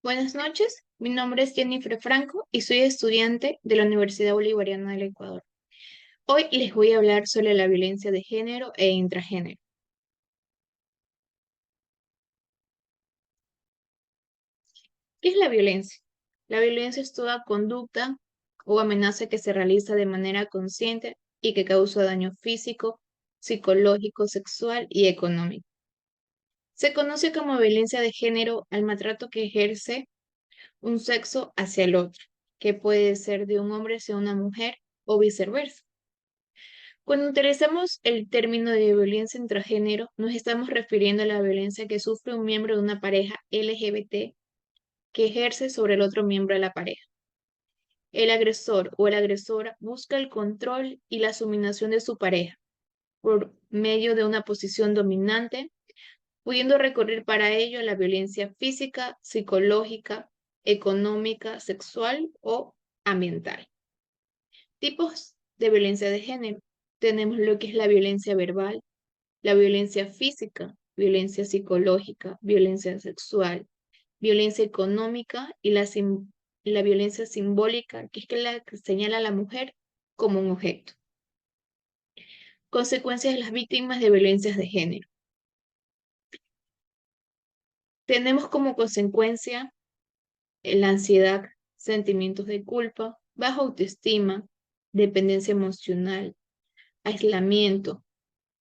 Buenas noches, mi nombre es Jennifer Franco y soy estudiante de la Universidad Bolivariana del Ecuador. Hoy les voy a hablar sobre la violencia de género e intragénero. ¿Qué es la violencia? La violencia es toda conducta o amenaza que se realiza de manera consciente y que causa daño físico, psicológico, sexual y económico. Se conoce como violencia de género al maltrato que ejerce un sexo hacia el otro, que puede ser de un hombre hacia una mujer o viceversa. Cuando utilizamos el término de violencia intragénero, nos estamos refiriendo a la violencia que sufre un miembro de una pareja LGBT que ejerce sobre el otro miembro de la pareja. El agresor o la agresora busca el control y la suminación de su pareja por medio de una posición dominante, pudiendo recurrir para ello a la violencia física, psicológica, económica, sexual o ambiental. Tipos de violencia de género. Tenemos lo que es la violencia verbal, la violencia física, violencia psicológica, violencia sexual, violencia económica y la violencia simbólica, que es que señala a la mujer como un objeto. Consecuencias de las víctimas de violencias de género. Tenemos como consecuencia la ansiedad, sentimientos de culpa, baja autoestima, dependencia emocional, aislamiento,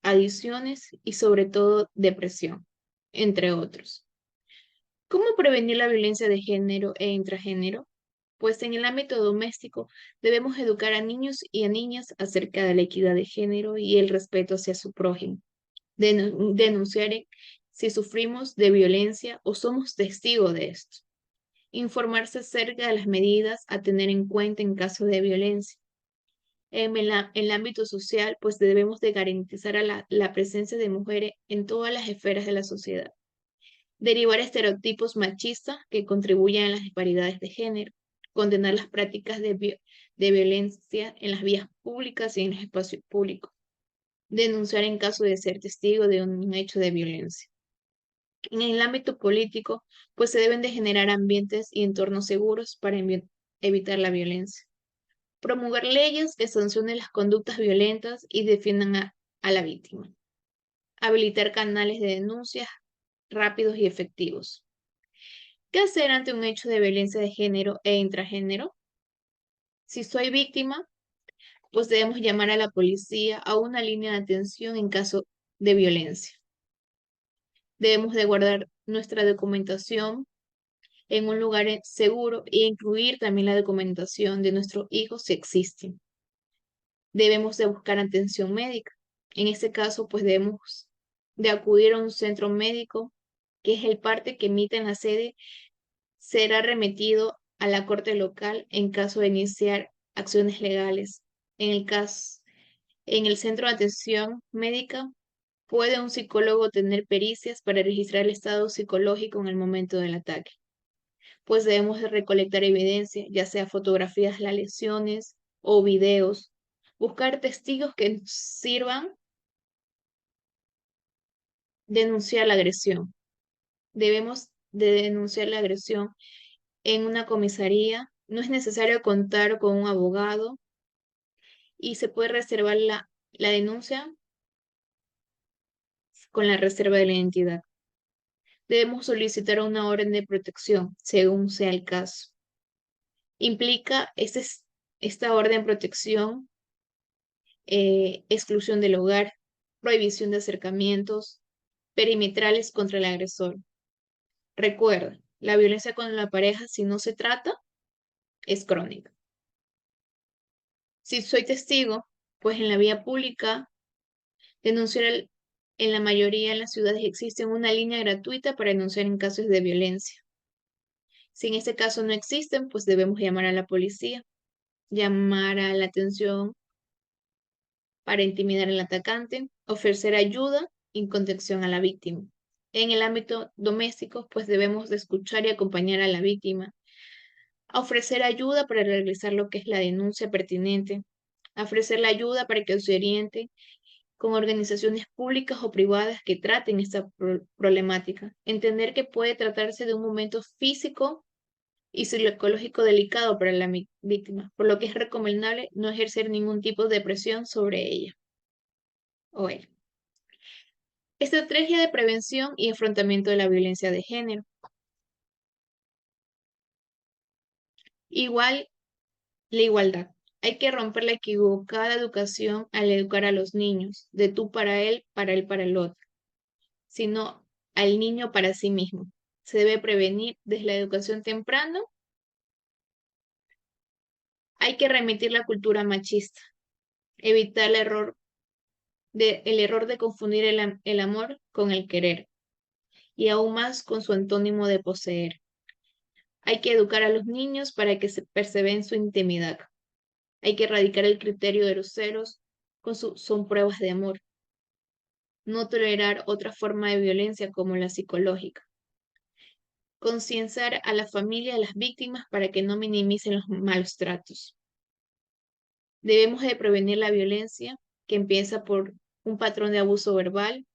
adicciones y sobre todo depresión, entre otros. ¿Cómo prevenir la violencia de género e intragénero? Pues en el ámbito doméstico debemos educar a niños y a niñas acerca de la equidad de género y el respeto hacia su prójimo. Denunciar si sufrimos de violencia o somos testigos de esto. Informarse acerca de las medidas a tener en cuenta en caso de violencia. En el ámbito social, pues debemos de garantizar la presencia de mujeres en todas las esferas de la sociedad. Derivar estereotipos machistas que contribuyan a las disparidades de género. Condenar las prácticas de violencia en las vías públicas y en los espacios públicos. Denunciar en caso de ser testigo de un hecho de violencia. En el ámbito político, pues se deben de generar ambientes y entornos seguros para evitar la violencia. Promulgar leyes que sancionen las conductas violentas y defiendan a la víctima. Habilitar canales de denuncias rápidos y efectivos. ¿Qué hacer ante un hecho de violencia de género e intragénero? Si soy víctima, pues debemos llamar a la policía a una línea de atención en caso de violencia. Debemos de guardar nuestra documentación en un lugar seguro e incluir también la documentación de nuestros hijos si existen. Debemos de buscar atención médica. En este caso, pues debemos de acudir a un centro médico, que es el parte que emite en la sede, será remitido a la corte local en caso de iniciar acciones legales. En el centro de atención médica, puede un psicólogo tener pericias para registrar el estado psicológico en el momento del ataque. Pues debemos de recolectar evidencia, ya sea fotografías de las lesiones o videos, buscar testigos que nos sirvan, denunciar la agresión. Debemos de denunciar la agresión en una comisaría. No es necesario contar con un abogado y se puede reservar la denuncia con la reserva de la identidad. Debemos solicitar una orden de protección según sea el caso. Implica esta orden de protección exclusión del hogar, prohibición de acercamientos, perimetrales contra el agresor. Recuerda, la violencia con la pareja, si no se trata, es crónica. Si soy testigo, pues en la vía pública, denunciar en la mayoría de las ciudades existe una línea gratuita para denunciar en casos de violencia. Si en este caso no existen, pues debemos llamar a la policía, llamar a la atención para intimidar al atacante, ofrecer ayuda y contención a la víctima. En el ámbito doméstico, pues debemos de escuchar y acompañar a la víctima, a ofrecer ayuda para realizar lo que es la denuncia pertinente, a ofrecer la ayuda para que se oriente con organizaciones públicas o privadas que traten esta problemática, entender que puede tratarse de un momento físico y psicológico delicado para la víctima, por lo que es recomendable no ejercer ningún tipo de presión sobre ella o él. Estrategia de prevención y afrontamiento de la violencia de género. Igual, la igualdad. Hay que romper la equivocada educación al educar a los niños, de tú para él para el otro, sino al niño para sí mismo. Se debe prevenir desde la educación temprana. Hay que remitir la cultura machista, evitar el error de confundir el amor con el querer, y aún más con su antónimo de poseer. Hay que educar a los niños para que se perseveren su intimidad. Hay que erradicar el criterio de los celos son pruebas de amor. No tolerar otra forma de violencia como la psicológica. Concienciar a la familia y a las víctimas para que no minimicen los malos tratos. Debemos de prevenir la violencia que empieza por un patrón de abuso verbal,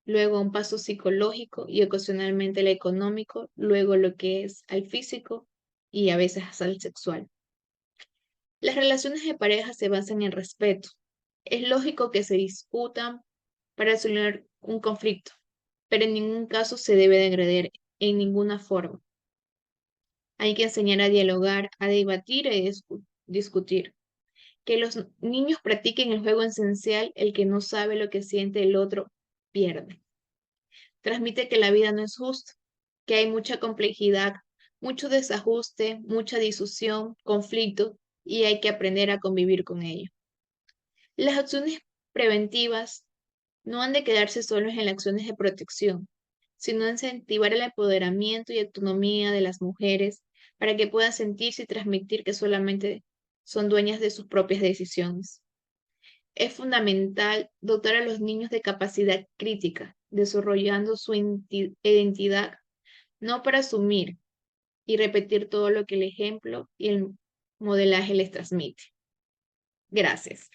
luego un paso psicológico y ocasionalmente el económico, luego lo que es al físico y a veces hasta el sexual. Las relaciones de pareja se basan en respeto. Es lógico que se discutan para resolver un conflicto, pero en ningún caso se debe de agredir en ninguna forma. Hay que enseñar a dialogar, a debatir y discutir. Que los niños practiquen el juego esencial, el que no sabe lo que siente el otro pierde. Transmite que la vida no es justa, que hay mucha complejidad, mucho desajuste, mucha discusión, conflicto, y hay que aprender a convivir con ello. Las acciones preventivas no han de quedarse solo en las acciones de protección, sino incentivar el empoderamiento y autonomía de las mujeres para que puedan sentirse y transmitir que solamente son dueñas de sus propias decisiones. Es fundamental dotar a los niños de capacidad crítica, desarrollando su identidad, no para asumir y repetir todo lo que el ejemplo y el modelaje les transmite. Gracias.